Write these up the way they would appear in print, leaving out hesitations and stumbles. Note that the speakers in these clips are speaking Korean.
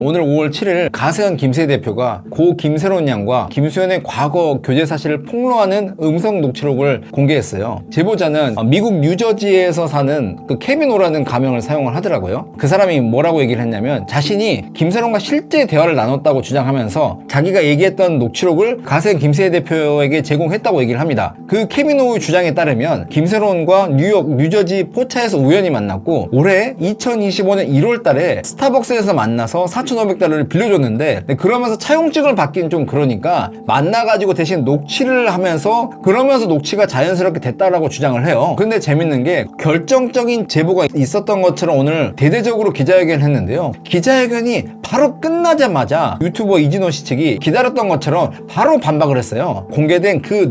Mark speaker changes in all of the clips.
Speaker 1: 오늘 5월 7일 가세현 김세희 대표가 고 김새로운 양과 김수현의 과거 교제 사실을 폭로하는 음성 녹취록을 공개했어요. 제보자는 미국 뉴저지에서 사는 그 케비노라는 가명을 사용을 하더라고요. 그 사람이 뭐라고 얘기를 했냐면 자신이 김새로운과 실제 대화를 나눴다고 주장하면서 자기가 얘기했던 녹취록을 가세현 김세희 대표에게 제공했다고 얘기를 합니다. 그 케비노의 주장에 따르면 김새로운과 뉴욕, 뉴저지 포차에서 우연히 만났고 올해 2025년 1월 달에 스타벅스에서 만나서 4,500달러를 빌려줬는데 그러면서 차용증을 받긴 좀 그러니까 만나가지고 대신 녹취를 하면서 그러면서 녹취가 자연스럽게 됐다라고 주장을 해요. 근데 재밌는 게 결정적인 제보가 있었던 것처럼 오늘 대대적으로 기자회견을 했는데요. 기자회견이 바로 끝나자마자 유튜버 이진호 씨 측이 기다렸던 것처럼 바로 반박을 했어요. 공개된 그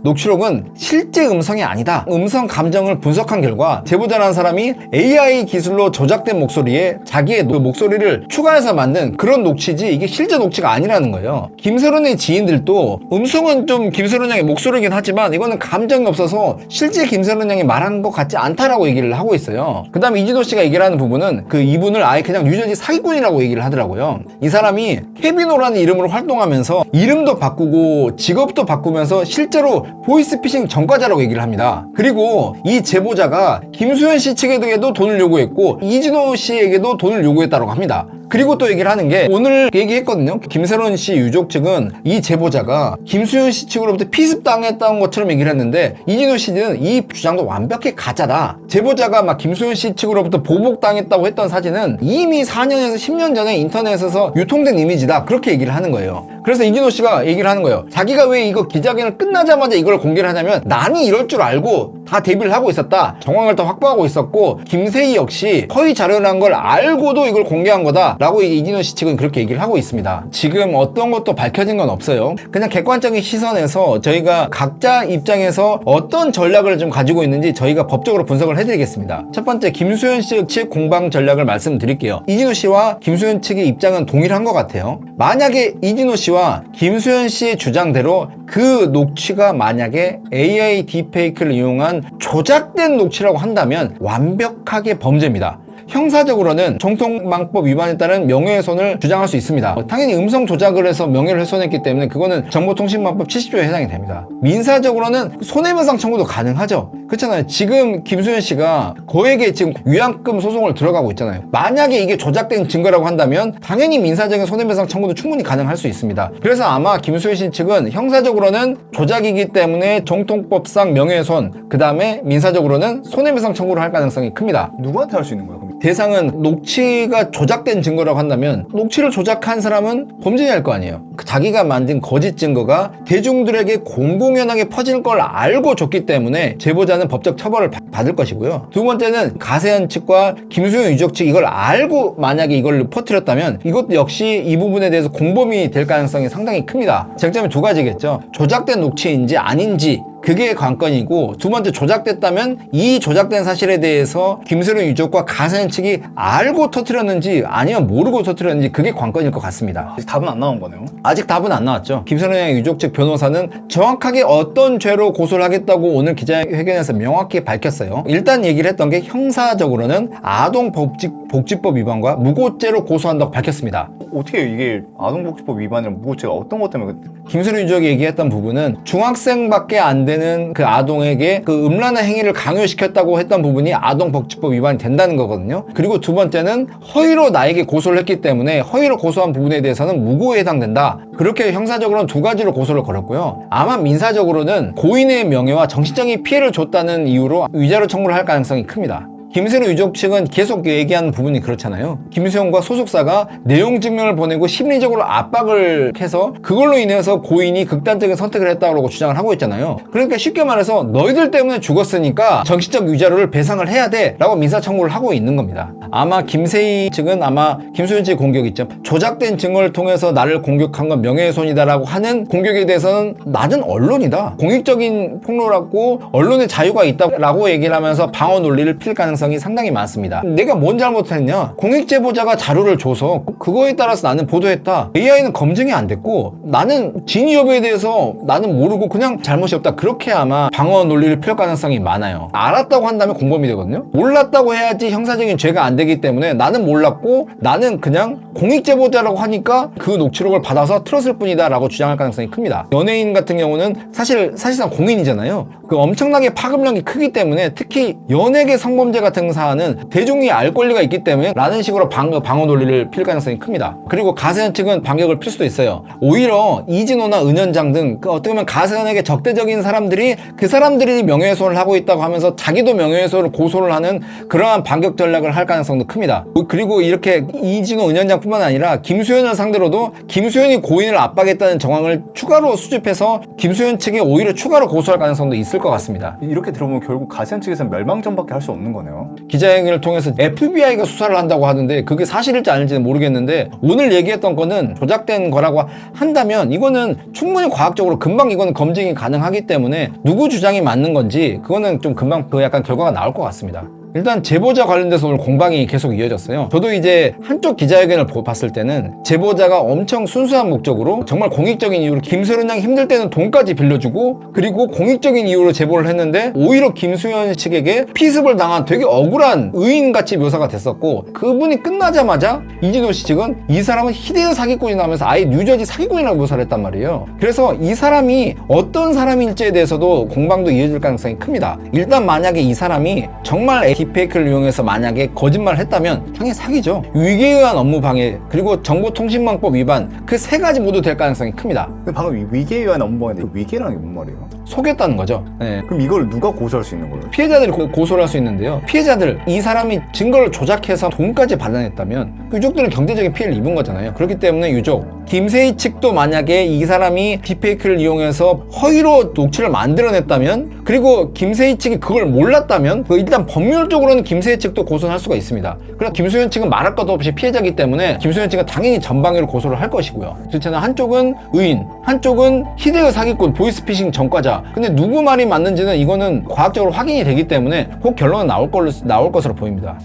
Speaker 1: 녹취록은 실제 음성이 아니다. 음성 감정을 분석한 결과 제보자라는 사람이 AI 기술로 조작된 목소리에 자기의 그 목소리를 추가해서 만든 그런 녹취지 이게 실제 녹취가 아니라는 거예요. 김새로운의 지인들도 음성은 좀 김새로운 양의 목소리긴 하지만 이거는 감정이 없어서 실제 김새로운 양이 말한 것 같지 않다라고 얘기를 하고 있어요. 그 다음에 이진호 씨가 얘기를 하는 부분은 그 이분을 아예 그냥 뉴저지 사기꾼이라고 얘기를 하더라고요. 이 사람이 케비노라는 이름으로 활동하면서 이름도 바꾸고 직업도 바꾸면서 실제로 보이스피싱 전과자라고 얘기를 합니다. 그리고 이 제보자가 김수현 씨 측에도 돈을 요구했고 이진호 씨에게도 돈을 요구했다고 합니다. 그리고 또 얘기를 하는 게 오늘 얘기했거든요. 김새로운 씨 유족 측은 이 제보자가 김수현 씨 측으로부터 피습당했다는 것처럼 얘기를 했는데 이진호 씨는 이 주장도 완벽히 가짜다. 제보자가 막 김수현 씨 측으로부터 보복당했다고 했던 사진은 이미 4년에서 10년 전에 인터넷에서 유통된 이미지다. 그렇게 얘기를 하는 거예요. 그래서 이진호 씨가 얘기를 하는 거예요. 자기가 왜 이거 기자회견을 끝나자마자 이걸 공개를 하냐면 난이 이럴 줄 알고 다 대비를 하고 있었다. 정황을 더 확보하고 있었고 김세희 역시 허위 자료라는 걸 알고도 이걸 공개한 거다. 라고 이진호 씨 측은 그렇게 얘기를 하고 있습니다. 지금 어떤 것도 밝혀진 건 없어요. 그냥 객관적인 시선에서 저희가 각자 입장에서 어떤 전략을 좀 가지고 있는지 저희가 법적으로 분석을 해드리겠습니다. 첫 번째 김수현 씨 측 공방 전략을 말씀드릴게요. 이진호 씨와 김수현 측의 입장은 동일한 것 같아요. 만약에 이진호 씨와 김수현 씨의 주장대로 그 녹취가 만약에 AI 딥페이크를 이용한 조작된 녹취라고 한다면 완벽하게 범죄입니다. 형사적으로는 정통망법 위반에 따른 명예훼손을 주장할 수 있습니다. 당연히 음성 조작을 해서 명예를 훼손했기 때문에 그거는 정보통신망법 70조에 해당이 됩니다. 민사적으로는 손해배상 청구도 가능하죠. 그렇잖아요. 지금 김수현 씨가 거액의 지금 위약금 소송을 들어가고 있잖아요. 만약에 이게 조작된 증거라고 한다면 당연히 민사적인 손해배상 청구도 충분히 가능할 수 있습니다. 그래서 아마 김수현 씨 측은 형사적으로는 조작이기 때문에 정통법상 명예훼손, 그 다음에 민사적으로는 손해배상 청구를 할 가능성이 큽니다.
Speaker 2: 누구한테 할 수 있는 거예요?
Speaker 1: 대상은 녹취가 조작된 증거라고 한다면 녹취를 조작한 사람은 범죄자일 거 아니에요. 자기가 만든 거짓 증거가 대중들에게 공공연하게 퍼질 걸 알고 줬기 때문에 제보자는 법적 처벌을 받을 것이고요. 두 번째는 가세현 측과 김수현 유족 측 이걸 알고 만약에 이걸 퍼뜨렸다면 이것 역시 이 부분에 대해서 공범이 될 가능성이 상당히 큽니다. 쟁점이 두 가지겠죠. 조작된 녹취인지 아닌지 그게 관건이고, 두 번째 조작됐다면 이 조작된 사실에 대해서 김수현 유족과 가세현 측이 알고 터뜨렸는지 아니면 모르고 터뜨렸는지 그게 관건일 것 같습니다.
Speaker 2: 아직 답은 안 나온 거네요.
Speaker 1: 아직 답은 안 나왔죠. 김수현 유족 측 변호사는 정확하게 어떤 죄로 고소를 하겠다고 오늘 기자회견에서 명확히 밝혔어요. 일단 얘기를 했던 게 형사적으로는 아동복지법 위반과 무고죄로 고소한다고 밝혔습니다.
Speaker 2: 어떻게 이게 아동복지법 위반이랑 무고죄가 어떤 것 때문에
Speaker 1: 김수현 유족이 얘기했던 부분은 중학생밖에 안 되는 그 아동에게 그 음란한 행위를 강요시켰다고 했던 부분이 아동복지법 위반이 된다는 거거든요. 그리고 두 번째는 허위로 나에게 고소를 했기 때문에 허위로 고소한 부분에 대해서는 무고에 해당된다. 그렇게 형사적으로는 두 가지로 고소를 걸었고요. 아마 민사적으로는 고인의 명예와 정신적인 피해를 줬다는 이유로 위자료 청구를 할 가능성이 큽니다. 김수현 유족 측은 계속 얘기하는 부분이 그렇잖아요. 김수현과 소속사가 내용 증명을 보내고 심리적으로 압박을 해서 그걸로 인해서 고인이 극단적인 선택을 했다고 주장을 하고 있잖아요. 그러니까 쉽게 말해서 너희들 때문에 죽었으니까 정신적 위자료를 배상을 해야 돼 라고 민사 청구를 하고 있는 겁니다. 아마 김세희 측은 아마 김수현 측의 공격 있죠. 조작된 증거를 통해서 나를 공격한 건 명예훼손이다라고 하는 공격에 대해서는 나는 언론이다. 공익적인 폭로라고 언론의 자유가 있다라고 얘기를 하면서 방어 논리를 필 가능성이 가능성이 상당히 많습니다. 내가 뭔 잘못했냐? 공익제보자가 자료를 줘서 그거에 따라서 나는 보도했다. AI는 검증이 안 됐고 나는 진위 여부에 대해서 나는 모르고 그냥 잘못이 없다. 그렇게 아마 방어 논리를 펼 가능성이 많아요. 알았다고 한다면 공범이 되거든요. 몰랐다고 해야지 형사적인 죄가 안 되기 때문에 나는 몰랐고 나는 그냥 공익제보자라고 하니까 그 녹취록을 받아서 틀었을 뿐이다 라고 주장할 가능성이 큽니다. 연예인 같은 경우는 사실상 공인이잖아요. 그 엄청나게 파급력이 크기 때문에 특히 연예계 성범죄 같은 사안은 대중이 알 권리가 있기 때문에 라는 식으로 방어 논리를 필 가능성이 큽니다. 그리고 가세현 측은 반격을 필 수도 있어요. 오히려 이진호나 은현장 등 어떻게 보면 가세현에게 적대적인 사람들이 그 사람들이 명예훼손을 하고 있다고 하면서 자기도 명예훼손을 고소를 하는 그러한 반격 전략을 할 가능성도 큽니다. 그리고 이렇게 이진호, 은현장뿐만 아니라 김수현을 상대로도 김수현이 고인을 압박했다는 정황을 추가로 수집해서 김수현 측에 오히려 추가로 고소할 가능성도 있을 것 같습니다.
Speaker 2: 이렇게 들어보면 결국 가세현 측에서는 멸망전밖에 할 수 없는 거네요.
Speaker 1: 기자회견을 통해서 FBI가 수사를 한다고 하는데 그게 사실일지 아닐지는 모르겠는데 오늘 얘기했던 거는 조작된 거라고 한다면 이거는 충분히 과학적으로 금방 이거는 검증이 가능하기 때문에 누구 주장이 맞는 건지 그거는 좀 금방 그 약간 결과가 나올 것 같습니다. 일단 제보자 관련돼서 오늘 공방이 계속 이어졌어요. 저도 이제 한쪽 기자회견을 봤을 때는 제보자가 엄청 순수한 목적으로 정말 공익적인 이유로 김수현 양 힘들 때는 돈까지 빌려주고 그리고 공익적인 이유로 제보를 했는데 오히려 김수현 측에게 피습을 당한 되게 억울한 의인같이 묘사가 됐었고 그분이 끝나자마자 이진호 씨 측은 이 사람은 히데오 사기꾼이나 하면서 아예 뉴저지 사기꾼이라고 묘사를 했단 말이에요. 그래서 이 사람이 어떤 사람일지에 대해서도 공방도 이어질 가능성이 큽니다. 일단 만약에 이 사람이 정말 딥페이크를 이용해서 만약에 거짓말을 했다면 당연히 사기죠. 위계에 의한 업무 방해 그리고 정보통신망법 위반 그 세 가지 모두 될 가능성이 큽니다.
Speaker 2: 근데 방금 위계에 의한 업무방해인데 위계라는 게 뭔 말이에요?
Speaker 1: 속였다는 거죠. 네.
Speaker 2: 그럼 이걸 누가 고소할 수 있는 거예요?
Speaker 1: 피해자들이 고소를 할 수 있는데요. 피해자들 이 사람이 증거를 조작해서 돈까지 받아냈다면 유족들은 경제적인 피해를 입은 거잖아요. 그렇기 때문에 유족 김세희 측도 만약에 이 사람이 딥페이크를 이용해서 허위로 녹취를 만들어냈다면 그리고 김세희 측이 그걸 몰랐다면 일단 법률적으로는 김세희 측도 고소를 할 수가 있습니다. 그래서 김수현 측은 말할 것도 없이 피해자이기 때문에 김수현 측은 당연히 전방위로 고소를 할 것이고요. 그렇잖아요. 한쪽은 의인, 한쪽은 히데오 사기꾼, 보이스피싱 전과자. 근데 누구 말이 맞는지는 이거는 과학적으로 확인이 되기 때문에 꼭 결론은 나올 것으로 보입니다.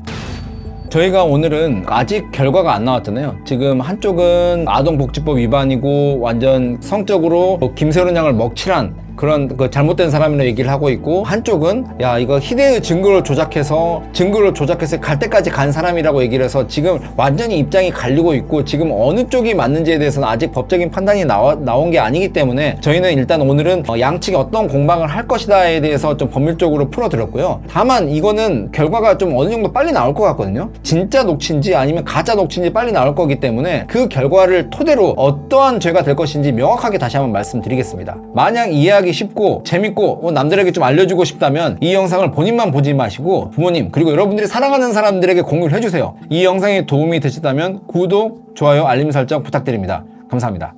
Speaker 1: 저희가 오늘은 아직 결과가 안 나왔잖아요. 지금 한쪽은 아동복지법 위반이고 완전 성적으로 김세론 양을 먹칠한 그런 잘못된 사람이라 얘기를 하고 있고 한쪽은 야 이거 히데의 증거를 조작해서 갈 때까지 간 사람이라고 얘기를 해서 지금 완전히 입장이 갈리고 있고 지금 어느 쪽이 맞는지에 대해서는 아직 법적인 판단이 나온 게 아니기 때문에 저희는 일단 오늘은 양측이 어떤 공방을 할 것이다에 대해서 좀 법률적으로 풀어드렸고요. 다만 이거는 결과가 좀 어느 정도 빨리 나올 것 같거든요. 진짜 녹취인지 아니면 가짜 녹취인지 빨리 나올 거기 때문에 그 결과를 토대로 어떠한 죄가 될 것인지 명확하게 다시 한번 말씀드리겠습니다. 만약 이해하기 쉽고 재밌고 남들에게 좀 알려주고 싶다면 이 영상을 본인만 보지 마시고 부모님 그리고 여러분들이 사랑하는 사람들에게 공유를 해주세요. 이 영상이 도움이 되셨다면 구독, 좋아요, 알림 설정 부탁드립니다. 감사합니다.